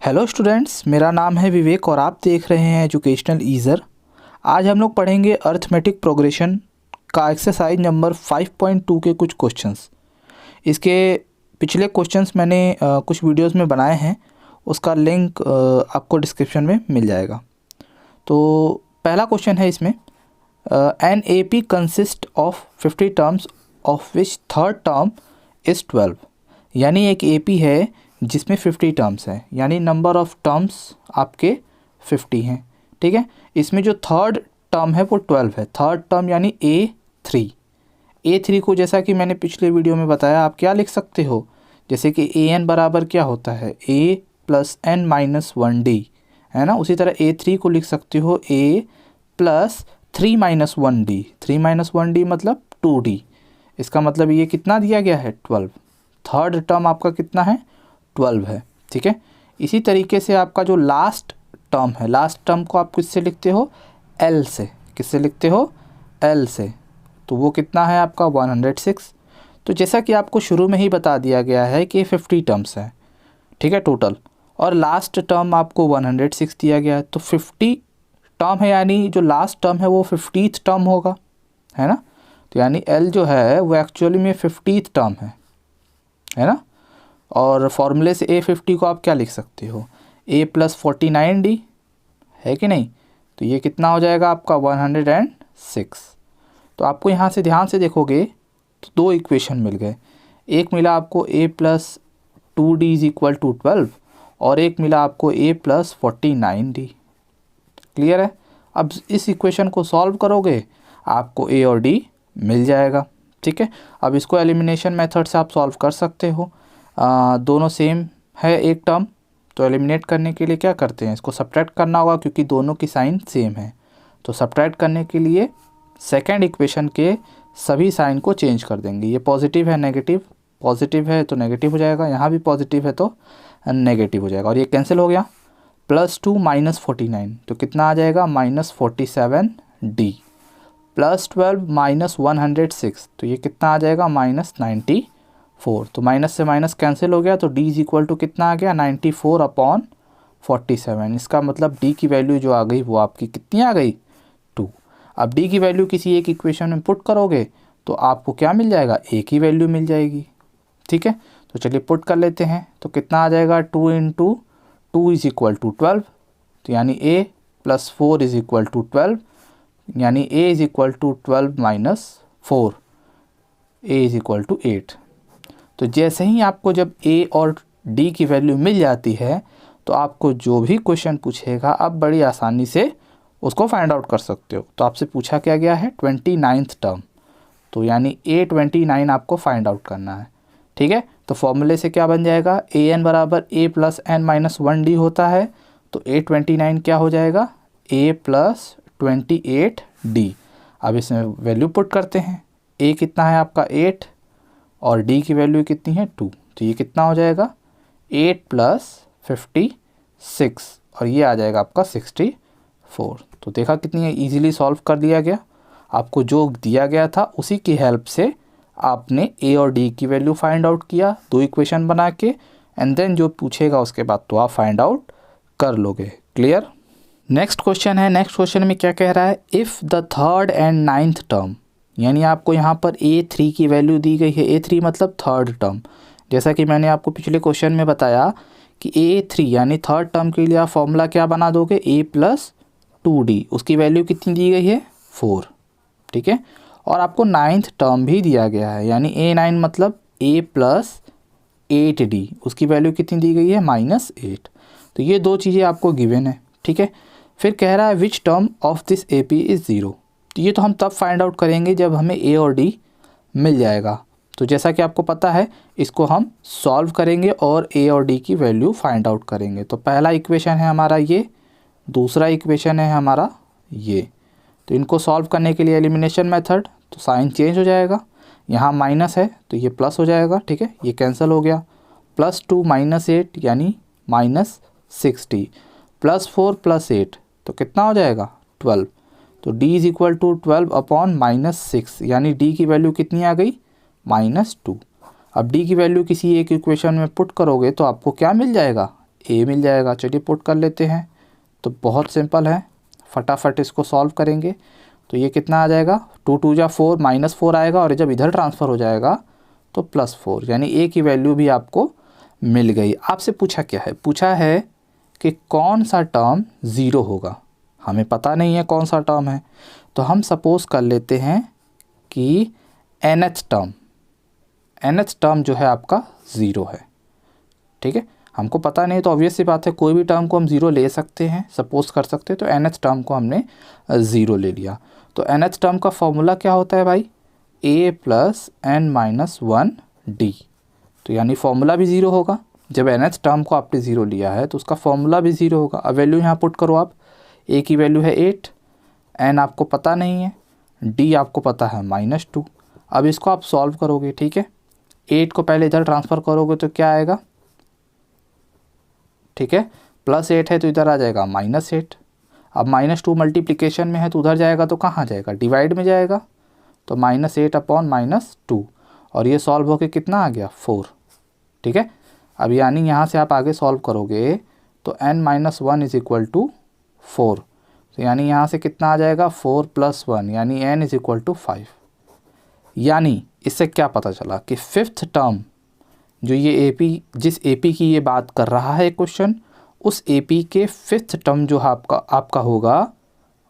Hello students, मेरा नाम है विवेक और आप देख रहे हैं एजुकेशनल ईज़र। आज हम लोग पढ़ेंगे अर्थमेटिक प्रोग्रेशन का एक्सरसाइज नंबर 5.2 के कुछ क्वेश्चंस। इसके पिछले क्वेश्चंस मैंने कुछ वीडियोस में बनाए हैं, उसका लिंक आपको डिस्क्रिप्शन में मिल जाएगा। तो पहला क्वेश्चन है इसमें, an A P consist of 50 terms of which third term is 12। यानी एक ए पी है जिसमें 50 टर्म्स हैं, यानी नंबर ऑफ़ टर्म्स आपके 50 हैं। ठीक है, इसमें जो थर्ड टर्म है वो 12 है। थर्ड टर्म यानी A3 को जैसा कि मैंने पिछले वीडियो में बताया, आप क्या लिख सकते हो, जैसे कि AN बराबर क्या होता है A plus N minus 1D, है ना। उसी तरह A3 को लिख सकते हो A plus 3 minus 1D। 3 minus 1D मतलब 2D। इसका मतलब ये कितना दिया गया है 12। थर्ड टर्म आपका कितना है 12 है। ठीक है, इसी तरीके से आपका जो लास्ट टर्म है, लास्ट टर्म को आप किससे लिखते हो L से। किससे लिखते हो L से। तो वो कितना है आपका 106। तो जैसा कि आपको शुरू में ही बता दिया गया है कि 50 टर्म्स है, ठीक है टोटल, और लास्ट टर्म आपको 106 दिया गया है। तो 50 टर्म है यानी जो लास्ट टर्म है वो 50th टर्म होगा, है ना। तो यानी L जो है वो एक्चुअली में 50th टर्म है ना। और फॉर्मूले से A50 को आप क्या लिख सकते हो A प्लस 49D, है कि नहीं। तो ये कितना हो जाएगा आपका 106। तो आपको यहाँ से ध्यान से देखोगे तो दो इक्वेशन मिल गए। एक मिला आपको A plus 2D is equal to 12 और एक मिला आपको A प्लस 49D। क्लियर है। अब इस इक्वेशन को सॉल्व करोगे आपको A और D मिल जाएगा। ठीक है, अब इसको एलिमिनेशन मेथड से आप सॉल्व कर सकते हो। दोनों सेम है एक टर्म, तो एलिमिनेट करने के लिए क्या करते हैं, इसको सब्ट्रैक्ट करना होगा क्योंकि दोनों की साइन सेम है। तो सब्ट्रैक्ट करने के लिए सेकंड इक्वेशन के सभी साइन को चेंज कर देंगे। ये पॉजिटिव है नेगेटिव, पॉजिटिव है तो नेगेटिव हो जाएगा, यहाँ भी पॉजिटिव है तो नेगेटिव हो जाएगा और ये कैंसिल हो गया। +2 माइनस 49 तो कितना आ जाएगा -47D, +12 माइनस 106 तो ये कितना आ जाएगा -94। तो माइनस से माइनस कैंसिल हो गया, तो D इज इक्वल टू कितना आ गया 94/47। इसका मतलब D की वैल्यू जो आ गई वो आपकी कितनी आ गई 2। अब D की वैल्यू किसी एक इक्वेशन में पुट करोगे तो आपको क्या मिल जाएगा, A की वैल्यू मिल जाएगी। ठीक है, तो चलिए पुट कर लेते हैं। तो कितना आ जाएगा 2 × 2 इज इक्वल टू 12, तो यानी A plus 4 is equal to 12, यानी A is equal to 12 minus 4, A is equal to 8। तो जैसे ही आपको जब A और D की वैल्यू मिल जाती है तो आपको जो भी क्वेश्चन पूछेगा आप बड़ी आसानी से उसको फाइंड आउट कर सकते हो। तो आपसे पूछा क्या गया है 29th टर्म, तो यानी A29 आपको फाइंड आउट करना है। ठीक है, तो फॉर्मूले से क्या बन जाएगा, AN बराबर A plus N minus 1D होता है, तो A29 क्या हो जाएगा A प्लस 28D। अब इसमें वैल्यू पुट करते हैं। A कितना है आपका 8 और D की वैल्यू कितनी है 2, तो ये कितना हो जाएगा 8 प्लस 56 और ये आ जाएगा आपका 64। तो देखा कितनी इजीली सॉल्व कर दिया गया। आपको जो दिया गया था उसी की हेल्प से आपने A और D की वैल्यू फाइंड आउट किया, दो इक्वेशन बना के, एंड देन जो पूछेगा उसके बाद तो आप फाइंड आउट कर लोगे। क्लियर। नेक्स्ट क्वेश्चन है, नेक्स्ट क्वेश्चन में क्या कह रहा है, if the third and ninth term, यानी आपको यहाँ पर A3 की वैल्यू दी गई है। A3 मतलब थर्ड टर्म। जैसा कि मैंने आपको पिछले क्वेश्चन में बताया कि A3 यानी थर्ड टर्म के लिए आप फॉर्मूला क्या बना दोगे A प्लस 2D, उसकी वैल्यू कितनी दी गई है 4। ठीक है, और आपको नाइन्थ टर्म भी दिया गया है, यानी A9 मतलब A प्लस 8D, उसकी वैल्यू कितनी दी गई है -8। तो ये दो चीज़ें आपको गिवन है। ठीक है, फिर कह रहा है which term of this AP is 0। तो ये तो हम तब फाइंड आउट करेंगे जब हमें A और D मिल जाएगा। तो जैसा कि आपको पता है इसको हम सॉल्व करेंगे और A और D की वैल्यू फाइंड आउट करेंगे। तो पहला इक्वेशन है हमारा ये, दूसरा इक्वेशन है हमारा ये। तो इनको सॉल्व करने के लिए एलिमिनेशन मेथड, तो साइन चेंज हो जाएगा, यहाँ माइनस है तो ये प्लस हो जाएगा। ठीक है, ये कैंसिल हो गया, +2 माइनस 8 यानी -60, +4 + 8 तो कितना हो जाएगा 12। तो D इज इक्वल टू 12/-6, यानी D की वैल्यू कितनी आ गई -2। अब D की वैल्यू किसी एक इक्वेशन में पुट करोगे तो आपको क्या मिल जाएगा ए मिल जाएगा। चलिए पुट कर लेते हैं, तो बहुत सिंपल है, फटाफट इसको सॉल्व करेंगे। तो ये कितना आ जाएगा, 2 2 जा 4, -4 आएगा, और जब इधर ट्रांसफ़र हो जाएगा तो +4, यानी ए की वैल्यू भी आपको मिल गई। आपसे पूछा क्या है, पूछा है कि कौन सा टर्म ज़ीरो होगा। हमें पता नहीं है कौन सा टर्म है, तो हम सपोज़ कर लेते हैं कि nth टर्म जो है आपका ज़ीरो है। ठीक है, हमको पता नहीं तो ऑब्वियस सी बात है, कोई भी टर्म को हम ज़ीरो ले सकते हैं, सपोज़ कर सकते हैं। तो nth टर्म को हमने ज़ीरो ले लिया। तो nth टर्म का फॉर्मूला क्या होता है भाई, a + n-1d। तो यानी फॉर्मूला भी ज़ीरो होगा। जब nth टर्म को आपने ज़ीरो लिया है तो उसका फॉर्मूला भी ज़ीरो होगा। अब वैल्यू यहाँ पुट करो आप, a की वैल्यू है 8, n आपको पता नहीं है, d आपको पता है -2। अब इसको आप सॉल्व करोगे, ठीक है। 8 को पहले इधर ट्रांसफ़र करोगे तो क्या आएगा, ठीक है, +8 है तो इधर आ जाएगा -8। अब -2 मल्टीप्लिकेशन में है तो उधर जाएगा तो कहाँ जाएगा, डिवाइड में जाएगा। तो -8/-2, और ये सॉल्व होके कितना आ गया, 4। ठीक है, अब यानी यहाँ से आप आगे सॉल्व करोगे तो n-1 = 4। तो यानी यहाँ से कितना आ जाएगा, 4 + 1, यानी n = 5। यानी इससे क्या पता चला कि फिफ्थ टर्म जो ये AP, जिस AP की ये बात कर रहा है क्वेश्चन, उस AP के फिफ्थ टर्म जो आपका होगा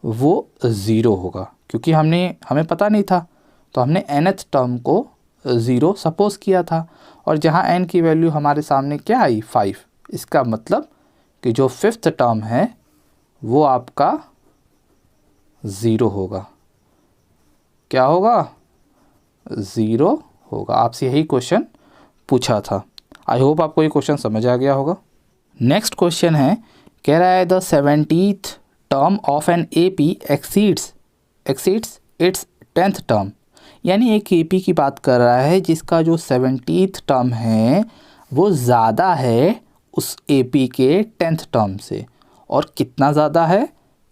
वो ज़ीरो होगा। क्योंकि हमें पता नहीं था, तो हमने nth टर्म को ज़ीरो सपोज़ किया था, और जहाँ n की वैल्यू हमारे सामने क्या आई, 5। इसका मतलब कि जो फिफ्थ टर्म है वो आपका ज़ीरो होगा। क्या होगा, ज़ीरो होगा। आपसे यही क्वेश्चन पूछा था। आई होप आपको ये क्वेश्चन समझ आ गया होगा। नेक्स्ट क्वेश्चन है, कह रहा है the 70th term of an AP exceeds its 10th term. यानी एक AP की बात कर रहा है जिसका जो 70th टर्म है वो ज़्यादा है उस AP के 10th टर्म से। और कितना ज़्यादा है,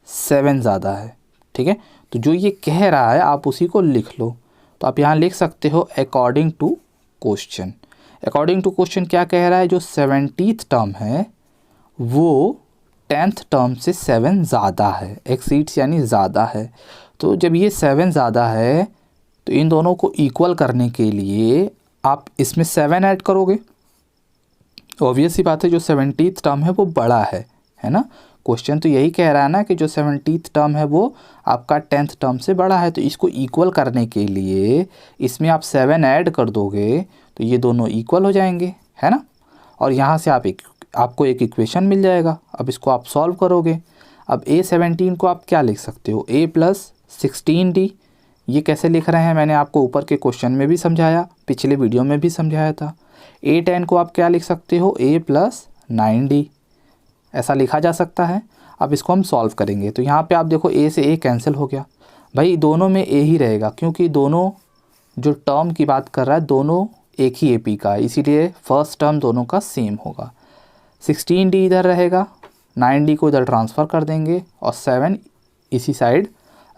7 ज़्यादा है। ठीक है, तो जो ये कह रहा है आप उसी को लिख लो। तो आप यहाँ लिख सकते हो according to question. According to question क्या कह रहा है, जो 70th टर्म है वो 10th टर्म से 7 ज़्यादा है। एक्सीड्स यानी ज़्यादा है। तो जब ये 7 ज़्यादा है तो इन दोनों को इक्वल करने के लिए आप इसमें 7 ऐड करोगे। ऑब्वियस सी बात है, जो 70th टर्म है वो बड़ा है ना। क्वेश्चन तो यही कह रहा है ना कि जो 70th टर्म है वो आपका 10th टर्म से बड़ा है। तो इसको इक्वल करने के लिए इसमें आप 7 ऐड कर दोगे तो ये दोनों इक्वल हो जाएंगे, है ना। और यहाँ से आपको एक इक्वेशन मिल जाएगा। अब इसको आप सॉल्व करोगे। अब A17 को आप क्या लिख सकते हो, A + 16D। ये कैसे लिख रहे हैं मैंने आपको ऊपर के क्वेश्चन में भी समझाया, पिछले वीडियो में भी समझाया था। A10 को आप क्या लिख सकते हो, A + 9D। ऐसा लिखा जा सकता है। अब इसको हम सॉल्व करेंगे तो यहाँ पे आप देखो A से A कैंसिल हो गया। भाई दोनों में A ही रहेगा, क्योंकि दोनों जो टर्म की बात कर रहा है दोनों एक ही AP का है, इसीलिए फर्स्ट टर्म दोनों का सेम होगा। 16D इधर रहेगा, 9D को इधर ट्रांसफ़र कर देंगे और 7 इसी साइड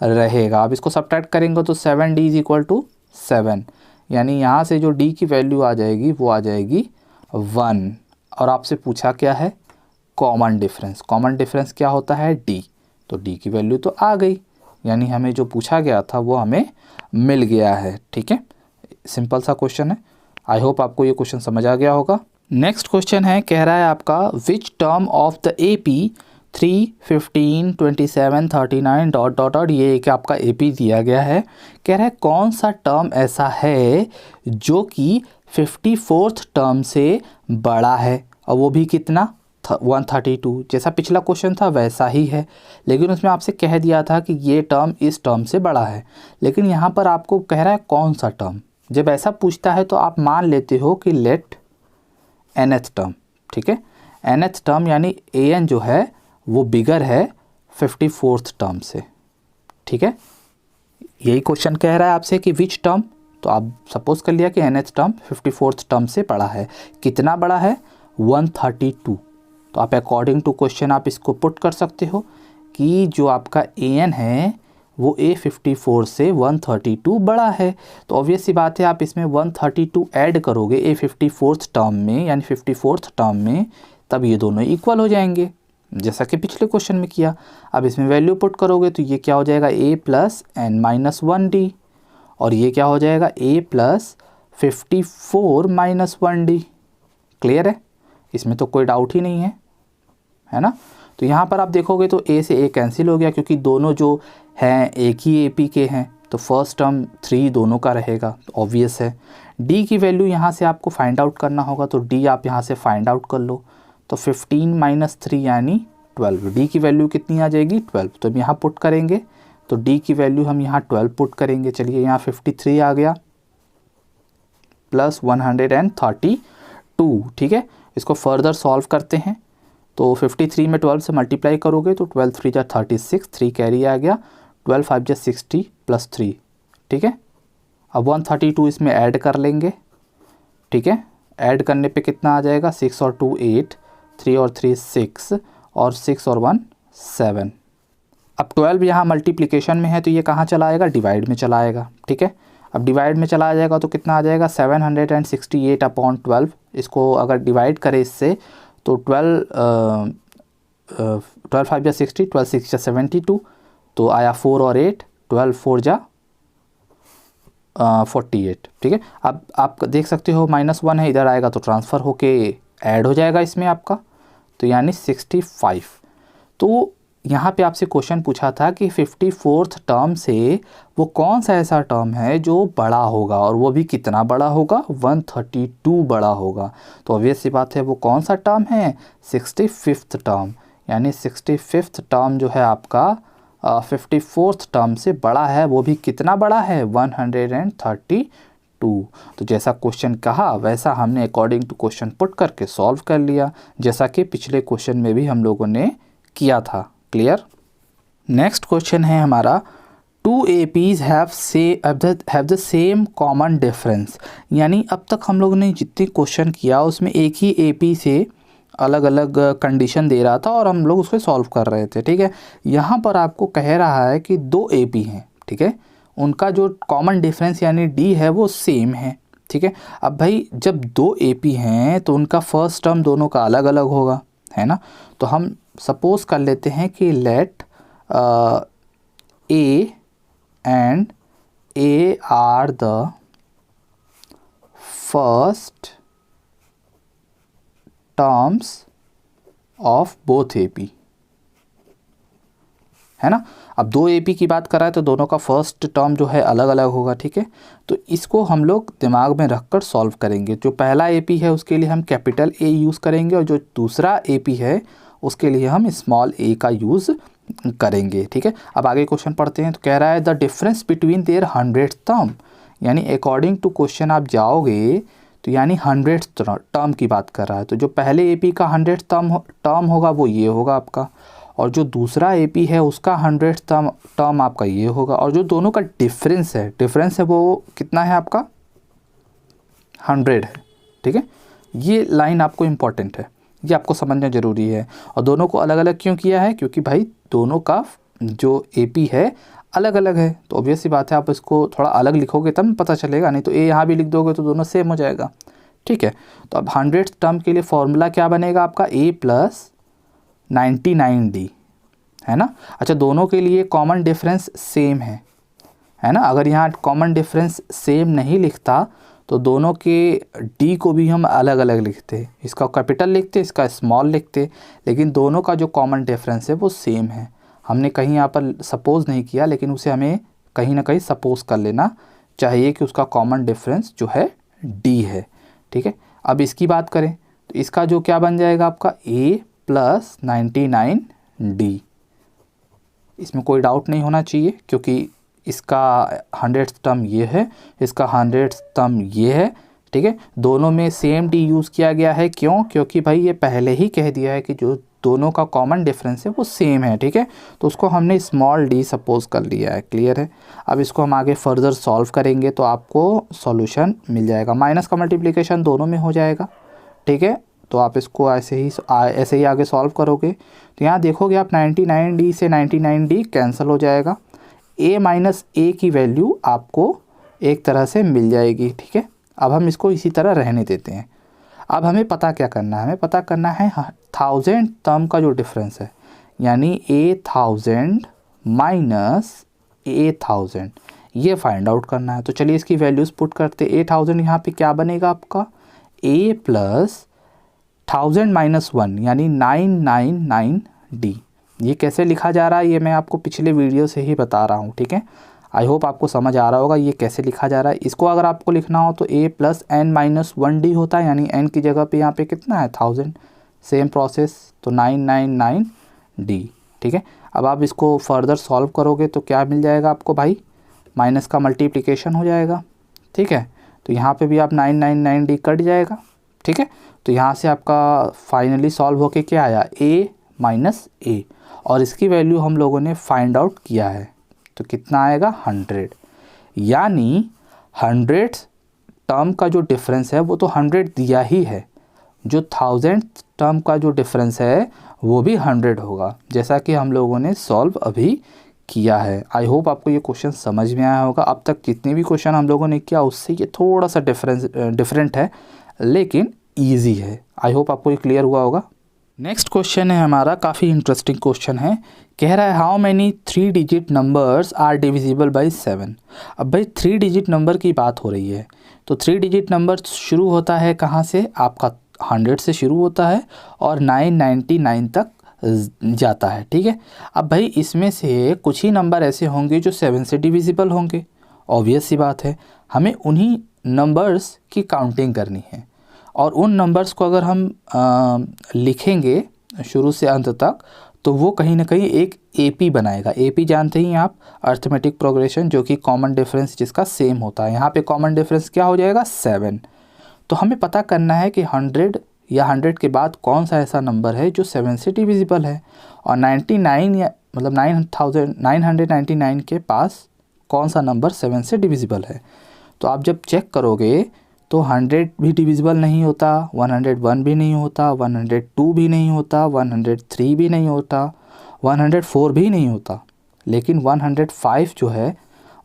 रहेगा। अब इसको सब्ट्रैक्ट करेंगे तो 7D = 7, यानी यहाँ से जो D की वैल्यू आ जाएगी वो आ जाएगी 1। और आपसे पूछा क्या है, कॉमन डिफरेंस। कॉमन डिफरेंस क्या होता है, D। तो D की वैल्यू तो आ गई, यानी हमें जो पूछा गया था वो हमें मिल गया है। ठीक है, सिंपल सा क्वेश्चन है। आई होप आपको ये क्वेश्चन समझ आ गया होगा। नेक्स्ट क्वेश्चन है, कह रहा है आपका which term of the AP 3, 15, 27, 39 ... ये एक आपका AP दिया गया है। कह रहा है कौन सा टर्म ऐसा है जो कि 54th टर्म से बड़ा है, और वो भी कितना, 132। जैसा पिछला क्वेश्चन था वैसा ही है, लेकिन उसमें आपसे कह दिया था कि ये टर्म इस टर्म से बड़ा है। लेकिन यहाँ पर आपको कह रहा है कौन सा टर्म। जब ऐसा पूछता है तो आप मान लेते हो कि लेट nth टर्म। ठीक है, nth टर्म यानी an जो है वो बिगर है 54th टर्म से। ठीक है, यही क्वेश्चन कह रहा है आपसे कि विच टर्म। तो आप सपोज कर लिया कि nth टर्म 54th टर्म से बड़ा है। कितना बड़ा है, 132। तो आप अकॉर्डिंग टू क्वेश्चन आप इसको पुट कर सकते हो कि जो आपका an है वो A54 से 132 बड़ा है। तो ऑब्वियस सी बात है, आप इसमें 132 ऐड करोगे A54th टर्म में, यानी 54th टर्म में तब ये दोनों इक्वल हो जाएंगे, जैसा कि पिछले क्वेश्चन में किया। अब इसमें वैल्यू पुट करोगे तो ये क्या हो जाएगा, a plus n minus 1d, और ये क्या हो जाएगा, a plus 54 minus 1d। Clear है, इसमें तो कोई डाउट ही नहीं है ना। तो यहाँ पर आप देखोगे तो a से a कैंसिल हो गया, क्योंकि दोनों जो हैं एक ही AP के हैं, तो फर्स्ट टर्म 3 दोनों का रहेगा, तो ऑब्वियस है। d की वैल्यू यहाँ से आपको फाइंड आउट करना होगा, तो d आप यहाँ से फाइंड आउट कर लो। तो 15 माइनस 3 यानी 12, d की वैल्यू कितनी आ जाएगी, 12। तो हम यहाँ पुट करेंगे, तो d की वैल्यू हम यहाँ 12 पुट करेंगे। चलिए यहाँ 53 आ गया प्लस 132, ठीक है। इसको फर्दर सॉल्व करते हैं, तो 53 में 12 से मल्टीप्लाई करोगे तो 12 3 जा 36, 3 कैरी आ गया, 12 5 जा 60 प्लस 3, ठीक है। अब 132 इसमें ऐड कर लेंगे, ठीक है। ऐड करने पे कितना आ जाएगा, 6 और 2 8, 3 और 3 6, और 6 और 1 7। अब 12 यहाँ मल्टीप्लिकेशन में है, तो ये कहाँ चला आएगा, डिवाइड में चला आएगा, ठीक है। अब डिवाइड में चला जाएगा तो कितना आ जाएगा, 768 अपॉन 12। इसको अगर डिवाइड करें इससे तो 12 5 जा 60, 12 6 जा 72, तो आया 4 और 8, 12 4 जा 48, ठीक है। अब आप देख सकते हो -1 है, इधर आएगा तो ट्रांसफ़र होके ऐड हो जाएगा इसमें आपका, तो यानी 65। तो यहाँ पे आपसे क्वेश्चन पूछा था कि 54th टर्म से वो कौन सा ऐसा टर्म है जो बड़ा होगा, और वो भी कितना बड़ा होगा, 132 बड़ा होगा। तो ऑब्वियस सी बात है, वो कौन सा टर्म है, 65th टर्म, यानी 65th टर्म जो है आपका 54th टर्म से बड़ा है, वो भी कितना बड़ा है, 132। तो जैसा क्वेश्चन कहा वैसा हमने अकॉर्डिंग टू क्वेश्चन पुट करके सॉल्व कर लिया, जैसा कि पिछले क्वेश्चन में भी हम लोगों ने किया था। क्लियर। नेक्स्ट क्वेश्चन है हमारा, 2 APs have the same common difference. यानी अब तक हम लोगों ने जितने क्वेश्चन किया उसमें एक ही AP से अलग अलग कंडीशन दे रहा था और हम लोग उसको सॉल्व कर रहे थे, ठीक है। यहाँ पर आपको कह रहा है कि 2 AP हैं, ठीक है, उनका जो कॉमन डिफरेंस यानी D है वो सेम है, ठीक है। अब भाई जब 2 AP हैं तो उनका फर्स्ट टर्म दोनों का अलग अलग होगा, है ना। तो हम सपोज कर लेते हैं कि let A and A are the first terms of both AP, है ना। अब 2 AP की बात कर रहा है तो दोनों का फर्स्ट टर्म जो है अलग अलग होगा, ठीक है। तो इसको हम लोग दिमाग में रखकर सॉल्व करेंगे। जो पहला AP है उसके लिए हम कैपिटल A यूज़ करेंगे, और जो दूसरा AP है उसके लिए हम स्मॉल a का यूज़ करेंगे, ठीक है। अब आगे क्वेश्चन पढ़ते हैं, तो कह रहा है the difference between their 100th term, यानी अकॉर्डिंग टू क्वेश्चन आप जाओगे तो यानी 100th टर्म की बात कर रहा है। तो जो पहले AP का 100th टर्म होगा वो ये होगा आपका, और जो दूसरा AP है उसका 100th टर्म आपका ये होगा, और जो दोनों का डिफरेंस है वो कितना है आपका, 100 है, ठीक है। ये लाइन आपको इम्पॉर्टेंट है, ये आपको समझना ज़रूरी है। और दोनों को अलग अलग क्यों किया है, क्योंकि भाई दोनों का जो AP है अलग अलग है, तो ऑब्वियस सी बात है आप इसको थोड़ा अलग लिखोगे तब पता चलेगा, नहीं तो A यहाँ भी लिख दोगे तो दोनों सेम हो जाएगा, ठीक है। तो अब 100th टर्म के लिए फॉर्मूला क्या बनेगा आपका, A प्लस 99D, है ना। अच्छा, दोनों के लिए कॉमन डिफरेंस सेम है ना। अगर यहाँ कॉमन डिफरेंस सेम नहीं लिखता तो दोनों के D को भी हम अलग अलग लिखते, इसका कैपिटल लिखते, इसका स्मॉल लिखते, लेकिन दोनों का जो कॉमन डिफरेंस है वो सेम है। हमने कहीं यहाँ पर सपोज़ नहीं किया, लेकिन उसे हमें कहीं ना कहीं सपोज़ कर लेना चाहिए कि उसका कॉमन डिफरेंस जो है D है, ठीक है। अब इसकी बात करें तो इसका जो क्या बन जाएगा आपका A प्लस 99D। इसमें कोई डाउट नहीं होना चाहिए, क्योंकि इसका 100th टर्म ये है, इसका 100th टर्म ये है, ठीक है। दोनों में सेम D यूज़ किया गया है, क्यों, क्योंकि भाई ये पहले ही कह दिया है कि जो दोनों का कॉमन डिफरेंस है वो सेम है, ठीक है। तो उसको हमने स्मॉल d सपोज कर लिया है, क्लियर है। अब इसको हम आगे फर्दर सॉल्व करेंगे तो आपको सॉल्यूशन मिल जाएगा, माइनस का मल्टीप्लिकेशन दोनों में हो जाएगा, ठीक है। तो आप इसको ऐसे ही आगे सॉल्व करोगे तो यहाँ देखोगे आप 99D से 99D कैंसिल हो जाएगा, A माइनस A की वैल्यू आपको एक तरह से मिल जाएगी, ठीक है। अब हम इसको इसी तरह रहने देते हैं। अब हमें पता क्या करना है, हमें पता करना है 1000 टर्म का जो डिफरेंस है, यानी 1000 माइनस 1000, ये फाइंड आउट करना है। तो चलिए इसकी वैल्यूज़ पुट करते। 8000 यहाँ पे क्या बनेगा आपका, a प्लस 1000 माइनस 1 यानी 999d। ये कैसे लिखा जा रहा है ये मैं आपको पिछले वीडियो से ही बता रहा हूँ, ठीक है। आई होप आपको समझ आ रहा होगा ये कैसे लिखा जा रहा है। इसको अगर आपको लिखना हो तो a plus n minus 1d होता है, यानी n की जगह पे यहाँ पे कितना है 1000, सेम प्रोसेस, तो 999d, ठीक है। अब आप इसको फर्दर सॉल्व करोगे तो क्या मिल जाएगा आपको भाई, माइनस का मल्टीप्लिकेशन हो जाएगा, ठीक है। तो यहाँ पे भी आप 999d कट जाएगा, ठीक है। तो यहाँ से आपका फाइनली सॉल्व होके क्या आया, a माइनस a, और इसकी वैल्यू हम लोगों ने फाइंड आउट किया है, तो कितना आएगा 100। यानी 100 टर्म का जो डिफरेंस है वो तो 100 दिया ही है, जो 1000 टर्म का जो डिफरेंस है वो भी 100 होगा, जैसा कि हम लोगों ने सॉल्व अभी किया है। आई होप आपको ये क्वेश्चन समझ में आया होगा। अब तक जितने भी क्वेश्चन हम लोगों ने किया उससे ये थोड़ा सा डिफरेंट है, लेकिन ईजी है। आई होप आपको ये क्लियर हुआ होगा। नेक्स्ट क्वेश्चन है हमारा, काफ़ी इंटरेस्टिंग क्वेश्चन है। कह रहा है how many 3 digit numbers are divisible by 7। अब भाई 3 डिजिट नंबर की बात हो रही है, तो 3 डिजिट नंबर शुरू होता है कहाँ से, आपका 100 से शुरू होता है और 999 तक जाता है, ठीक है। अब भाई इसमें से कुछ ही नंबर ऐसे होंगे जो 7 से डिविजिबल होंगे, ऑब्वियस सी बात है। हमें उन्हीं नंबर्स की काउंटिंग करनी है, और उन नंबर्स को अगर हम लिखेंगे शुरू से अंत तक तो वो कहीं ना कहीं एक AP बनाएगा। AP जानते ही आप, अर्थमेटिक प्रोग्रेशन, जो कि कॉमन डिफरेंस जिसका सेम होता है। यहाँ पे कॉमन डिफरेंस क्या हो जाएगा 7। तो हमें पता करना है कि 100 या 100 के बाद कौन सा ऐसा नंबर है जो 7 से डिविजिबल है, और 99 या मतलब 999 के पास कौन सा नंबर 7 से डिविजिबल है। तो आप जब चेक करोगे तो 100 भी डिविजिबल नहीं होता, 101 भी नहीं होता, 102 भी नहीं होता, 103 भी नहीं होता, 104 भी नहीं होता, लेकिन 105 जो है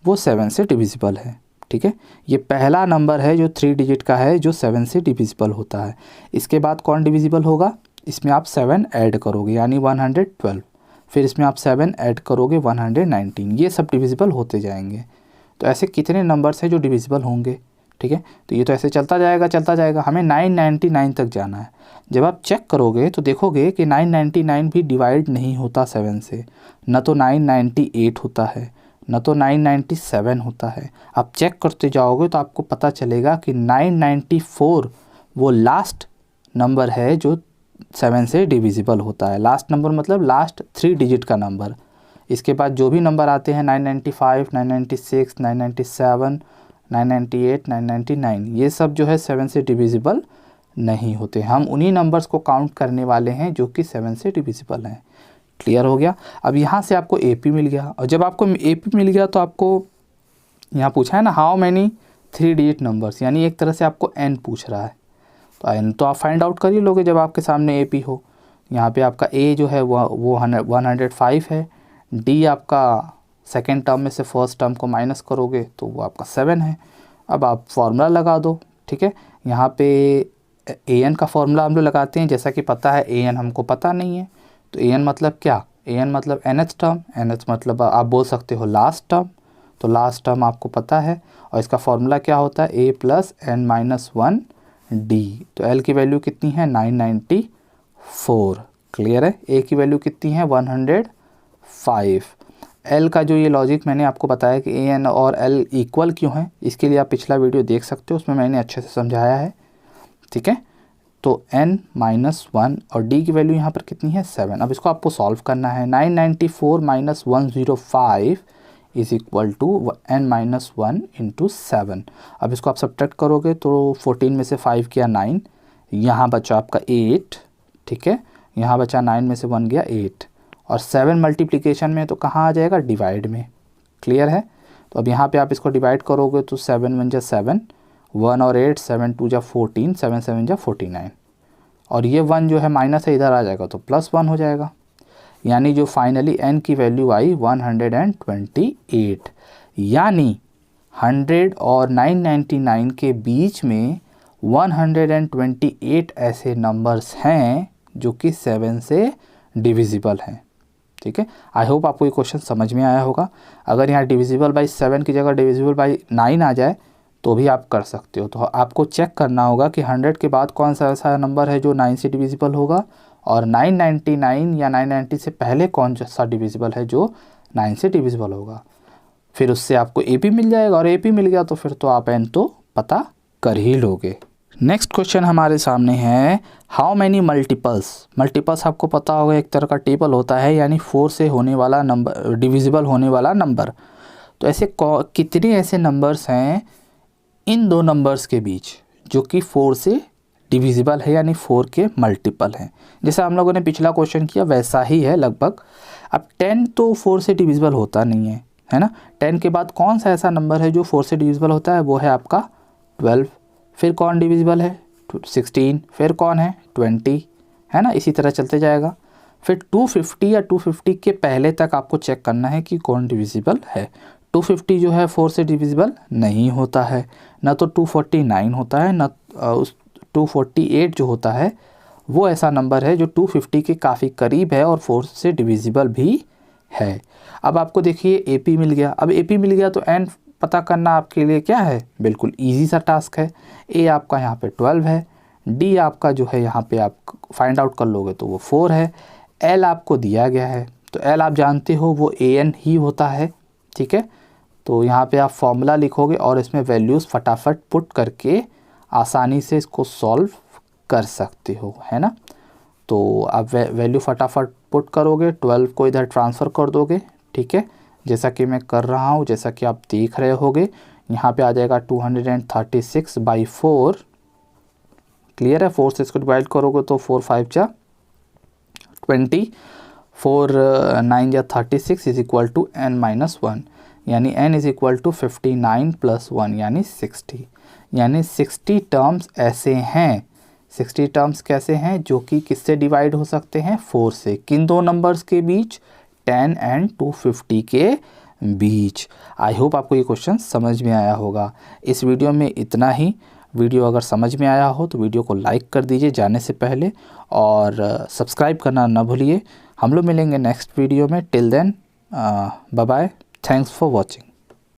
वो 7 से डिविजिबल है, ठीक है। ये पहला नंबर है जो 3 डिजिट का है जो 7 से डिविजिबल होता है। इसके बाद कौन डिविजिबल होगा, इसमें आप 7 ऐड करोगे यानी 112, फिर इसमें आप 7 ऐड करोगे 119, ये सब डिविजिबल होते जाएंगे। तो ऐसे कितने नंबर्स हैं जो डिविजिबल होंगे, ठीक है। तो ये तो ऐसे चलता जाएगा, हमें 999 तक जाना है। जब आप चेक करोगे तो देखोगे कि 999 भी डिवाइड नहीं होता 7 से, न तो 998 होता है, न तो 997 होता है। आप चेक करते जाओगे तो आपको पता चलेगा कि 994 वो लास्ट नंबर है जो 7 से डिविजिबल होता है। लास्ट नंबर मतलब लास्ट 3 डिजिट का नंबर। इसके बाद जो भी नंबर आते हैं 995, 996, 997, 998, 999, ये सब जो है 7 से डिविजिबल नहीं होते। हम उन्हीं नंबर्स को काउंट करने वाले हैं जो कि 7 से डिविजिबल हैं। क्लियर हो गया। अब यहाँ से आपको AP मिल गया, और जब आपको AP मिल गया तो आपको यहाँ पूछा है ना हाउ मैनी 3 डिजिट नंबर्स, यानी एक तरह से आपको n पूछ रहा है। तो n तो आप फाइंड आउट कर ही लोगे जब आपके सामने AP हो। यहाँ पे आपका A जो है वो 105 है, D आपका सेकेंड टर्म में से फर्स्ट टर्म को माइनस करोगे तो वो आपका 7 है। अब आप फार्मूला लगा दो, ठीक है। यहाँ पे AN का फार्मूला हम लोग लगाते हैं, जैसा कि पता है AN हमको पता नहीं है। तो AN मतलब क्या, AN मतलब nth टर्म, nth मतलब आप बोल सकते हो लास्ट टर्म। तो लास्ट टर्म आपको पता है, और इसका फार्मूला क्या होता है A plus n minus 1d। तो L की वैल्यू कितनी है 994। क्लियर है। A की वैल्यू कितनी है 105। L का जो ये लॉजिक मैंने आपको बताया कि AN और L इक्वल क्यों है, इसके लिए आप पिछला वीडियो देख सकते हो, उसमें मैंने अच्छे से समझाया है, ठीक है। तो n माइनस 1 और d की वैल्यू यहाँ पर कितनी है 7। अब इसको आपको सॉल्व करना है। 994 minus 105 is equal to n minus 1 into 7। अब इसको आप सब्ट्रैक्ट करोगे तो 14 में से 5 किया 9, यहाँ बचा आपका 8, ठीक है। यहाँ बचा 9 में से 1 गया 8, और 7 मल्टीप्लिकेशन में तो कहाँ आ जाएगा डिवाइड में। क्लियर है। तो अब यहाँ पे आप इसको डिवाइड करोगे तो 7 1 जा 7, 1 और 8, 7 2 जा 14, 7 7 जा 49, और ये 1 जो है माइनस है इधर आ जाएगा तो प्लस 1 हो जाएगा। यानी जो फाइनली n की वैल्यू आई 128, यानी 100 और 999 के बीच में 128 ऐसे नंबर्स हैं जो कि 7 से डिविजिबल हैं। ठीक है, आई होप आपको ये क्वेश्चन समझ में आया होगा। अगर यहाँ डिविजिबल बाई 7 की जगह डिविजिबल बाई 9 आ जाए तो भी आप कर सकते हो। तो आपको चेक करना होगा कि 100 के बाद कौन सा ऐसा नंबर है जो 9 से डिविजिबल होगा, और 999 या 990 से पहले कौन सा डिविजिबल है जो 9 से डिविजिबल होगा। फिर उससे आपको AP मिल जाएगा, और AP मिल गया तो फिर तो आप n तो पता कर ही लोगे। नेक्स्ट क्वेश्चन हमारे सामने है, हाउ मैनी मल्टीपल्स आपको पता होगा एक तरह का टेबल होता है, यानी 4 से होने वाला नंबर, डिविजिबल होने वाला नंबर। तो ऐसे कितने ऐसे नंबर्स हैं इन दो नंबर्स के बीच जो कि 4 से डिविजिबल है, यानी 4 के मल्टीपल हैं। जैसा हम लोगों ने पिछला क्वेश्चन किया वैसा ही है लगभग। अब 10 तो 4 से डिविजिबल होता नहीं है ना। 10 के बाद कौन सा ऐसा नंबर है जो 4 से डिविजिबल होता है, वो है आपका 12। फिर कौन डिविजिबल है, 16। फिर कौन है, 20, है ना। इसी तरह चलते जाएगा। फिर 250 या 250 के पहले तक आपको चेक करना है कि कौन डिविजिबल है। 250 जो है 4 से डिविजिबल नहीं होता है, ना तो 249 होता है, ना उस 248 जो होता है वो ऐसा नंबर है जो 250 के काफ़ी करीब है और 4 से डिविजिबल भी है। अब आपको देखिए AP मिल गया। अब AP मिल गया तो n पता करना आपके लिए क्या है, बिल्कुल इजी सा टास्क है। A आपका यहाँ पे 12 है, D आपका जो है यहाँ पे आप फाइंड आउट कर लोगे तो वो 4 है, L आपको दिया गया है तो L आप जानते हो वो AN ही होता है। ठीक है, तो यहाँ पे आप फॉर्मूला लिखोगे और इसमें वैल्यूज़ फटाफट पुट करके आसानी से इसको सॉल्व कर सकते हो, है ना। तो आप वैल्यू फटाफट पुट करोगे, 12 को इधर ट्रांसफ़र कर दोगे। ठीक है, जैसा कि मैं कर रहा हूँ, जैसा कि आप देख रहे होगे यहाँ पे आ जाएगा 236/4। क्लियर है, 4 से इसको डिवाइड करोगे तो 4 5 जा 20, 4 9 जा 36 इज इक्वल टू n-1, यानी n इज इक्वल टू 59 + 1 यानी 60। यानी 60 टर्म्स ऐसे हैं, 60 टर्म्स कैसे हैं जो कि किससे डिवाइड हो सकते हैं, 4 से। किन दो नंबर्स के बीच, 10 एंड 250 के बीच। आई होप आपको ये क्वेश्चन समझ में आया होगा। इस वीडियो में इतना ही। वीडियो अगर समझ में आया हो तो वीडियो को लाइक कर दीजिए जाने से पहले, और सब्सक्राइब करना ना भूलिए। हम लोग मिलेंगे नेक्स्ट वीडियो में। Till then bye bye, thanks for watching.